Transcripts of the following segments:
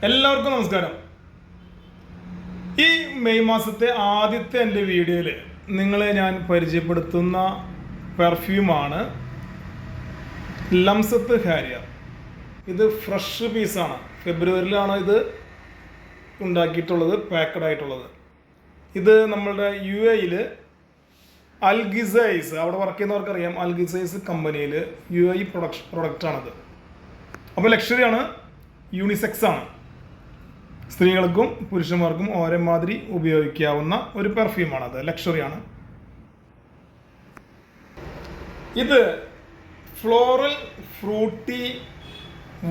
എല്ലാവർക്കും നമസ്കാരം. ഈ മെയ് മാസത്തെ ആദ്യത്തെ എൻ്റെ വീഡിയോയിൽ നിങ്ങളെ ഞാൻ പരിചയപ്പെടുത്തുന്ന പെർഫ്യൂമാണ് ലംസത്ത് ഹാരിയർ. ഇത് ഫ്രഷ് പീസാണ്. ഫെബ്രുവരിയിലാണ് ഇത് ഉണ്ടാക്കിയിട്ടുള്ളത്, പാക്കഡ് ആയിട്ടുള്ളത്. ഇത് നമ്മളുടെ UAE അൽഗിസൈസ്, അവിടെ വർക്ക് ചെയ്യുന്നവർക്കറിയാം, അൽഗിസൈസ് കമ്പനിയിൽ UAE പ്രൊഡക്റ്റാണിത്. അപ്പോൾ ലക്ഷറിയാണ്, യൂണിസെക്സ് ആണ്. സ്ത്രീകൾക്കും പുരുഷന്മാർക്കും ഒരേ മാതിരി ഉപയോഗിക്കാവുന്ന ഒരു പെർഫ്യൂമാണത്. ലക്ഷറിയാണ്. ഇത് ഫ്ലോറൽ, ഫ്രൂട്ടി,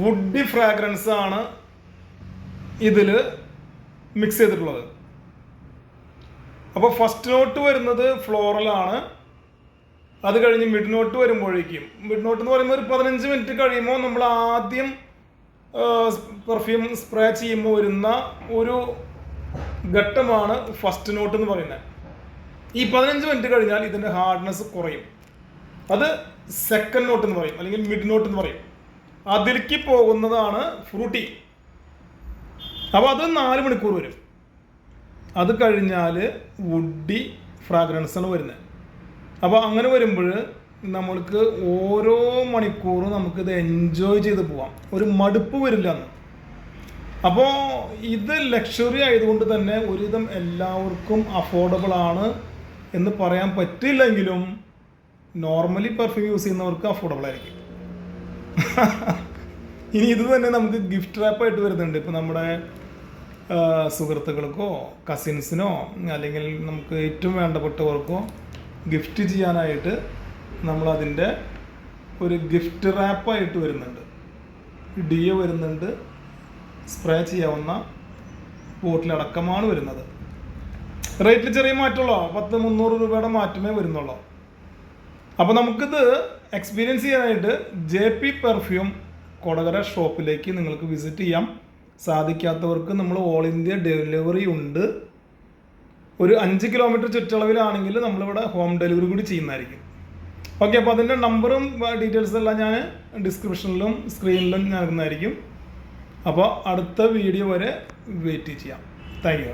വുഡി ഫ്രാഗ്രൻസ് ആണ് ഇതിൽ മിക്സ് ചെയ്തിട്ടുള്ളത്. അപ്പോൾ ഫസ്റ്റ് നോട്ട് വരുന്നത് ഫ്ലോറലാണ്. അത് കഴിഞ്ഞ് മിഡ് നോട്ട് വരുമ്പോഴേക്കും, മിഡ് നോട്ട് എന്ന് പറയുമ്പോൾ ഒരു 15 മിനിറ്റ് കഴിയുമ്പോൾ നമ്മൾ ആദ്യം പെർഫ്യൂം സ്പ്രേ ചെയ്യുമ്പോൾ വരുന്ന ഒരു ഘട്ടമാണ് ഫസ്റ്റ് നോട്ട് എന്ന് പറയുന്നത്. ഈ 15 മിനിറ്റ് കഴിഞ്ഞാൽ ഇതിൻ്റെ ഹാർഡ്നെസ് കുറയും. അത് സെക്കൻഡ് നോട്ട് എന്ന് പറയും, അല്ലെങ്കിൽ മിഡ് നോട്ട് എന്ന് പറയും. അതിലേക്ക് പോകുന്നതാണ് ഫ്രൂട്ടി. അപ്പോൾ അത് 4 മണിക്കൂർ വരും. അത് കഴിഞ്ഞാൽ വുഡി ഫ്രാഗ്രൻസാണ് വരുന്നത്. അപ്പോൾ അങ്ങനെ വരുമ്പോൾ നമ്മൾക്ക് ഓരോ മണിക്കൂറും നമുക്കിത് എൻജോയ് ചെയ്ത് പോവാം, ഒരു മടുപ്പ് വരില്ല എന്ന്. അപ്പോൾ ഇത് ലക്ഷറി ആയതുകൊണ്ട് തന്നെ ഒരുവിധം എല്ലാവർക്കും അഫോർഡബിൾ ആണ് എന്ന് പറയാൻ പറ്റില്ലെങ്കിലും നോർമലി പെർഫ്യൂം യൂസ് ചെയ്യുന്നവർക്ക് അഫോർഡബിൾ ആയിരിക്കും. ഇനി ഇത് തന്നെ നമുക്ക് ഗിഫ്റ്റ് റാപ്പായിട്ട് വരുന്നുണ്ട്. ഇപ്പോൾ നമ്മുടെ സുഹൃത്തുക്കൾക്കോ കസിൻസിനോ അല്ലെങ്കിൽ നമുക്ക് ഏറ്റവും വേണ്ടപ്പെട്ടവർക്കോ ഗിഫ്റ്റ് ചെയ്യാനായിട്ട് നമ്മളതിൻ്റെ ഒരു ഗിഫ്റ്റ് റാപ്പായിട്ട് വരുന്നുണ്ട്. ഡിയോ വരുന്നുണ്ട്, സ്പ്രേ ചെയ്യാവുന്ന ബോട്ടിലടക്കമാണ് വരുന്നത്. റേറ്റിൽ ചെറിയ മാറ്റമുള്ളൂ, 10-300 രൂപയുടെ മാറ്റമേ വരുന്നുള്ളൂ. അപ്പോൾ നമുക്കിത് എക്സ്പീരിയൻസ് ചെയ്യാനായിട്ട് JP പെർഫ്യൂം കൊടകര ഷോപ്പിലേക്ക് നിങ്ങൾക്ക് വിസിറ്റ് ചെയ്യാം. സാധിക്കാത്തവർക്ക് നമ്മൾ ഓൾ ഇന്ത്യ ഡെലിവറി ഉണ്ട്. ഒരു 5 കിലോമീറ്റർ ചുറ്റളവിലാണെങ്കിൽ നമ്മളിവിടെ ഹോം ഡെലിവറി കൂടി ചെയ്യുന്നതായിരിക്കും. ഓക്കെ, അപ്പോൾ അതിൻ്റെ നമ്പറും ഡീറ്റെയിൽസ് എല്ലാം ഞാൻ ഡിസ്ക്രിപ്ഷനിലും സ്ക്രീനിലും നൽകുന്നതായിരിക്കും. അപ്പോൾ അടുത്ത വീഡിയോ വരെ വെയിറ്റ് ചെയ്യാം. Thank you.